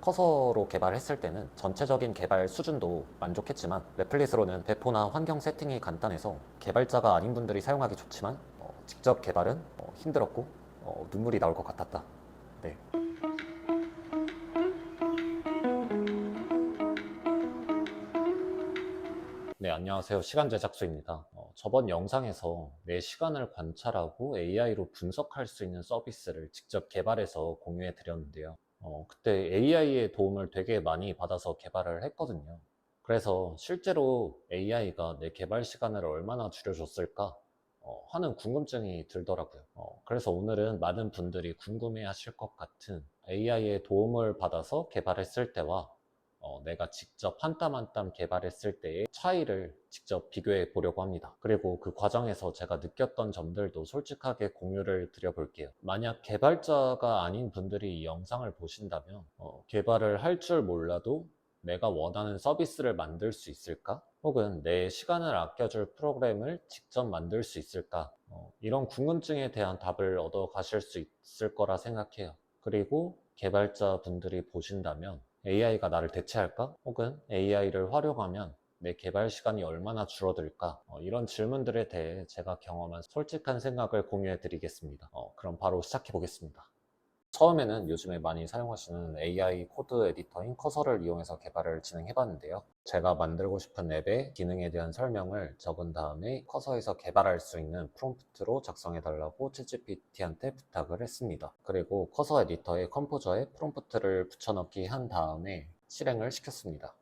커서로 개발했을 때는 전체적인 개발 수준도 만족했지만 레플릿으로는 배포나 환경 세팅이 간단해서 개발자가 아닌 분들이 사용하기 좋지만 직접 개발은 힘들었고 눈물이 나올 것 같았다. 네. 네, 안녕하세요. 시간 제작소입니다. 저번 영상에서 내 시간을 관찰하고 AI로 분석할 수 있는 서비스를 직접 개발해서 공유해 드렸는데요. 그때 AI의 도움을 되게 많이 받아서 개발을 했거든요. 그래서 실제로 AI가 내 개발 시간을 얼마나 줄여줬을까 하는 궁금증이 들더라고요. 그래서 오늘은 많은 분들이 궁금해 하실 것 같은 AI의 도움을 받아서 개발했을 때와 내가 직접 한 땀 한 땀 개발했을 때의 차이를 직접 비교해 보려고 합니다. 그리고 그 과정에서 제가 느꼈던 점들도 솔직하게 공유를 드려볼게요. 만약 개발자가 아닌 분들이 이 영상을 보신다면 개발을 할 줄 몰라도 내가 원하는 서비스를 만들 수 있을까? 혹은 내 시간을 아껴줄 프로그램을 직접 만들 수 있을까? 이런 궁금증에 대한 답을 얻어 가실 수 있을 거라 생각해요. 그리고 개발자 분들이 보신다면 AI가 나를 대체할까? 혹은 AI를 활용하면 내 개발 시간이 얼마나 줄어들까? 이런 질문들에 대해 제가 경험한 솔직한 생각을 공유해 드리겠습니다. 그럼 바로 시작해 보겠습니다. 처음에는 요즘에 많이 사용하시는 AI 코드 에디터인 커서를 이용해서 개발을 진행해 봤는데요. 제가 만들고 싶은 앱의 기능에 대한 설명을 적은 다음에 커서에서 개발할 수 있는 프롬프트로 작성해 달라고 챗GPT한테 부탁을 했습니다. 그리고 커서 에디터의 컴포저에 프롬프트를 붙여넣기 한 다음에 실행을 시켰습니다.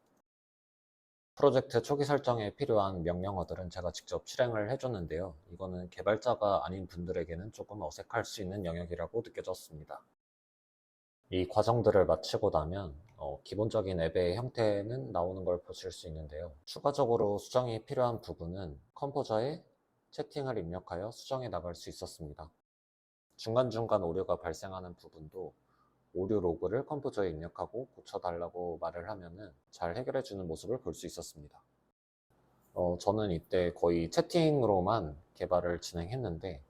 프로젝트 초기 설정에 필요한 명령어들은 제가 직접 실행을 해줬는데요. 이거는 개발자가 아닌 분들에게는 조금 어색할 수 있는 영역이라고 느껴졌습니다. 이 과정들을 마치고 나면 기본적인 앱의 형태는 나오는 걸 보실 수 있는데요. 추가적으로 수정이 필요한 부분은 컴포저에 채팅을 입력하여 수정해 나갈 수 있었습니다. 중간중간 오류가 발생하는 부분도 오류 로그를 컴포저에 입력하고 고쳐달라고 말을 하면은 잘 해결해주는 모습을 볼 수 있었습니다. 저는 이때 거의 채팅으로만 개발을 진행했는데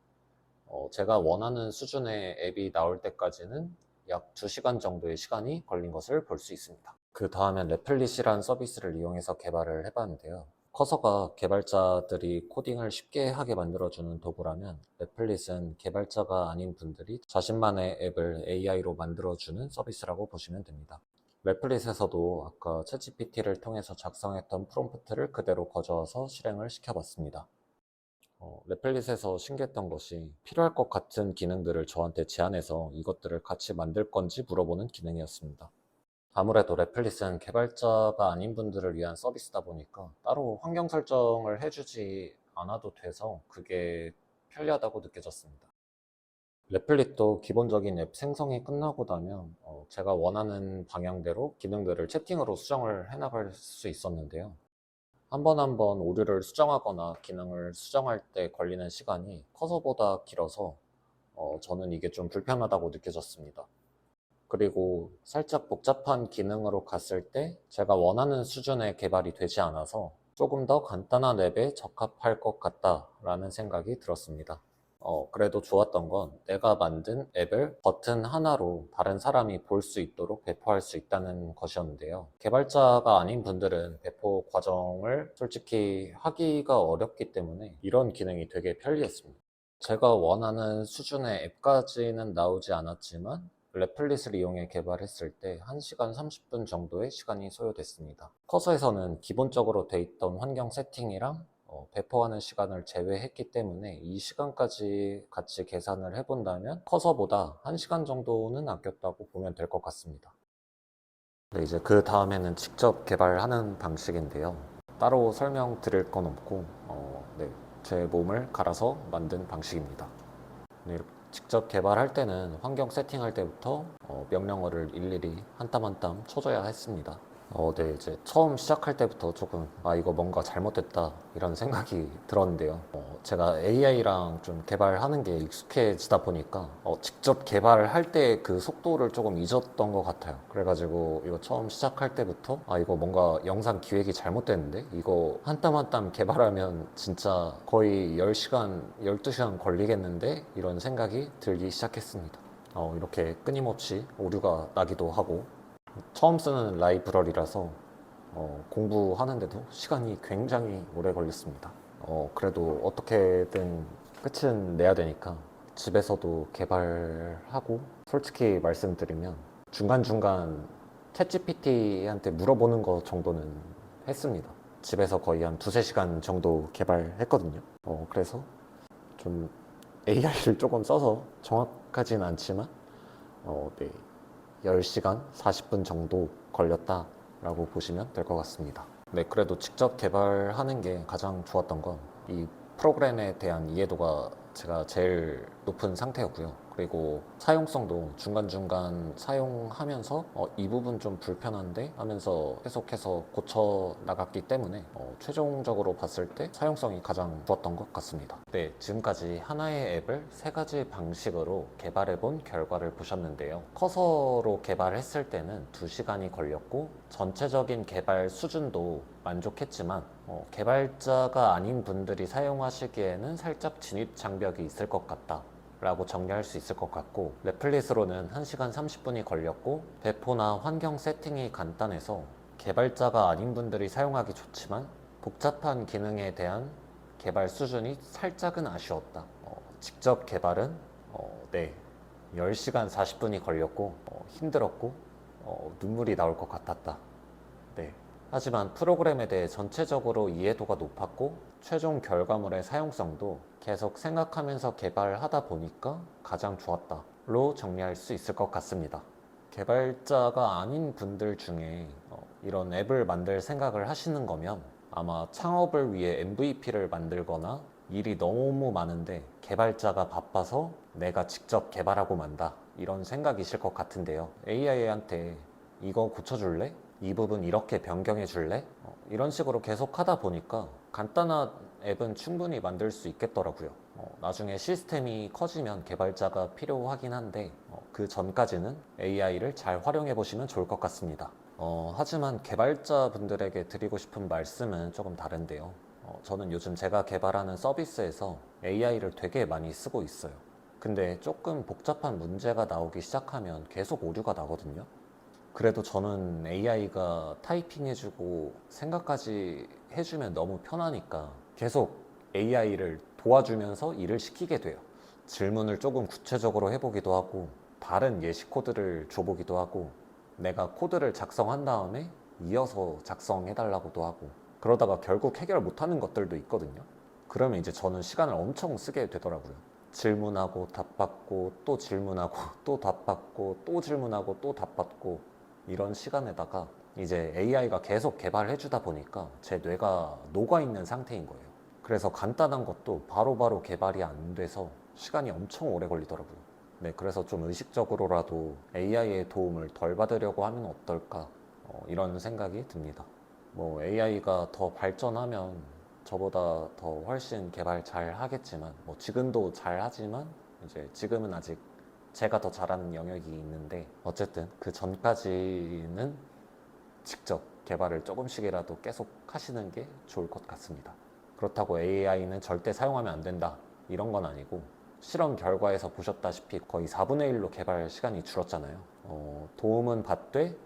제가 원하는 수준의 앱이 나올 때까지는 약 2시간 정도의 시간이 걸린 것을 볼 수 있습니다. 그 다음엔 레플릿이라는 서비스를 이용해서 개발을 해봤는데요. 커서가 개발자들이 코딩을 쉽게 하게 만들어주는 도구라면 레플릿은 개발자가 아닌 분들이 자신만의 앱을 AI로 만들어주는 서비스라고 보시면 됩니다. 레플릿에서도 아까 챗GPT를 통해서 작성했던 프롬프트를 그대로 가져와서 실행을 시켜봤습니다. 레플릿에서 신기했던 것이 필요할 것 같은 기능들을 저한테 제안해서 이것들을 같이 만들 건지 물어보는 기능이었습니다. 아무래도 레플릿은 개발자가 아닌 분들을 위한 서비스다 보니까 따로 환경 설정을 해주지 않아도 돼서 그게 편리하다고 느껴졌습니다. 레플릿도 기본적인 앱 생성이 끝나고 나면 제가 원하는 방향대로 기능들을 채팅으로 수정을 해나갈 수 있었는데요. 한 번 한 번 오류를 수정하거나 기능을 수정할 때 걸리는 시간이 커서보다 길어서 저는 이게 좀 불편하다고 느껴졌습니다. 그리고 살짝 복잡한 기능으로 갔을 때 제가 원하는 수준의 개발이 되지 않아서 조금 더 간단한 앱에 적합할 것 같다라는 생각이 들었습니다. 그래도 좋았던 건 내가 만든 앱을 버튼 하나로 다른 사람이 볼 수 있도록 배포할 수 있다는 것이었는데요. 개발자가 아닌 분들은 배포 과정을 솔직히 하기가 어렵기 때문에 이런 기능이 되게 편리했습니다. 제가 원하는 수준의 앱까지는 나오지 않았지만 레플릿을 이용해 개발했을 때 1시간 30분 정도의 시간이 소요됐습니다. 커서에서는 기본적으로 돼 있던 환경 세팅이랑 배포하는 시간을 제외했기 때문에 이 시간까지 같이 계산을 해본다면 커서보다 1시간 정도는 아꼈다고 보면 될 것 같습니다. 네, 이제 그 다음에는 직접 개발하는 방식인데요. 따로 설명드릴 건 없고 네, 제 몸을 갈아서 만든 방식입니다. 네, 이렇게 직접 개발할 때는 환경 세팅할 때부터 명령어를 일일이 한 땀 한 땀 쳐줘야 했습니다. 네, 이제 처음 시작할 때부터 조금, 이거 뭔가 잘못됐다, 이런 생각이 들었는데요. 제가 AI랑 좀 개발하는 게 익숙해지다 보니까, 직접 개발할 때 그 속도를 조금 잊었던 것 같아요. 그래가지고, 이거 처음 시작할 때부터, 이거 뭔가 영상 기획이 잘못됐는데? 이거 한 땀 한 땀 개발하면 진짜 거의 10시간, 12시간 걸리겠는데? 이런 생각이 들기 시작했습니다. 이렇게 끊임없이 오류가 나기도 하고, 처음 쓰는 라이브러리라서 공부하는데도 시간이 굉장히 오래 걸렸습니다. 그래도 어떻게든 끝은 내야 되니까 집에서도 개발하고, 솔직히 말씀드리면 중간중간 챗GPT한테 물어보는 거 정도는 했습니다. 집에서 거의 한 두세 시간 정도 개발했거든요. 그래서 좀 AI를 조금 써서 정확하진 않지만 네, 10시간 40분 정도 걸렸다라고 보시면 될 것 같습니다. 네, 그래도 직접 개발하는 게 가장 좋았던 건 이 프로그램에 대한 이해도가 제가 제일 높은 상태였고요. 그리고 사용성도 중간중간 사용하면서 이 부분 좀 불편한데 하면서 계속해서 고쳐 나갔기 때문에 최종적으로 봤을 때 사용성이 가장 좋았던 것 같습니다. 네, 지금까지 하나의 앱을 세 가지 방식으로 개발해 본 결과를 보셨는데요. 커서로 개발했을 때는 2시간이 걸렸고, 전체적인 개발 수준도 만족했지만 개발자가 아닌 분들이 사용하시기에는 살짝 진입 장벽이 있을 것 같다 라고 정리할 수 있을 것 같고, 넷플릿으로는 1시간 30분이 걸렸고, 배포나 환경 세팅이 간단해서 개발자가 아닌 분들이 사용하기 좋지만 복잡한 기능에 대한 개발 수준이 살짝은 아쉬웠다. 직접 개발은 네, 10시간 40분이 걸렸고 힘들었고 눈물이 나올 것 같았다. 네. 하지만 프로그램에 대해 전체적으로 이해도가 높았고, 최종 결과물의 사용성도 계속 생각하면서 개발하다 보니까 가장 좋았다로 정리할 수 있을 것 같습니다. 개발자가 아닌 분들 중에 이런 앱을 만들 생각을 하시는 거면 아마 창업을 위해 MVP를 만들거나 일이 너무 많은데 개발자가 바빠서 내가 직접 개발하고 만다, 이런 생각이실 것 같은데요. AI한테 이거 고쳐줄래? 이 부분 이렇게 변경해 줄래? 이런 식으로 계속 하다 보니까 간단한 앱은 충분히 만들 수 있겠더라고요. 나중에 시스템이 커지면 개발자가 필요하긴 한데 그 전까지는 AI를 잘 활용해 보시면 좋을 것 같습니다. 하지만 개발자분들에게 드리고 싶은 말씀은 조금 다른데요. 저는 요즘 제가 개발하는 서비스에서 AI를 되게 많이 쓰고 있어요. 근데 조금 복잡한 문제가 나오기 시작하면 계속 오류가 나거든요. 그래도 저는 AI가 타이핑해주고 생각까지 해주면 너무 편하니까 계속 AI를 도와주면서 일을 시키게 돼요. 질문을 조금 구체적으로 해보기도 하고, 다른 예시 코드를 줘보기도 하고, 내가 코드를 작성한 다음에 이어서 작성해달라고도 하고, 그러다가 결국 해결 못하는 것들도 있거든요. 그러면 이제 저는 시간을 엄청 쓰게 되더라고요. 질문하고 답받고 또 질문하고 또 답받고 또 질문하고 또 답받고, 이런 시간에다가 이제 AI가 계속 개발해 주다 보니까 제 뇌가 녹아있는 상태인 거예요. 그래서 간단한 것도 바로바로 개발이 안 돼서 시간이 엄청 오래 걸리더라고요. 네, 그래서 좀 의식적으로라도 AI의 도움을 덜 받으려고 하면 어떨까, 이런 생각이 듭니다. 뭐 AI가 더 발전하면 저보다 더 훨씬 개발 잘 하겠지만, 뭐 지금도 잘 하지만 이제 지금은 아직 제가 더 잘하는 영역이 있는데, 어쨌든 그 전까지는 직접 개발을 조금씩이라도 계속 하시는 게 좋을 것 같습니다. 그렇다고 AI는 절대 사용하면 안 된다, 이런 건 아니고, 실험 결과에서 보셨다시피 거의 4분의 1로 개발 시간이 줄었잖아요. 도움은 받되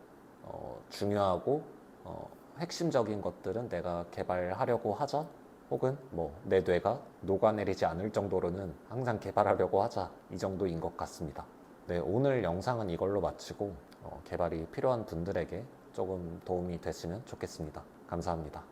중요하고 핵심적인 것들은 내가 개발하려고 하자, 혹은 뭐 내 뇌가 녹아내리지 않을 정도로는 항상 개발하려고 하자, 이 정도인 것 같습니다. 네, 오늘 영상은 이걸로 마치고 개발이 필요한 분들에게 조금 도움이 됐으면 좋겠습니다. 감사합니다.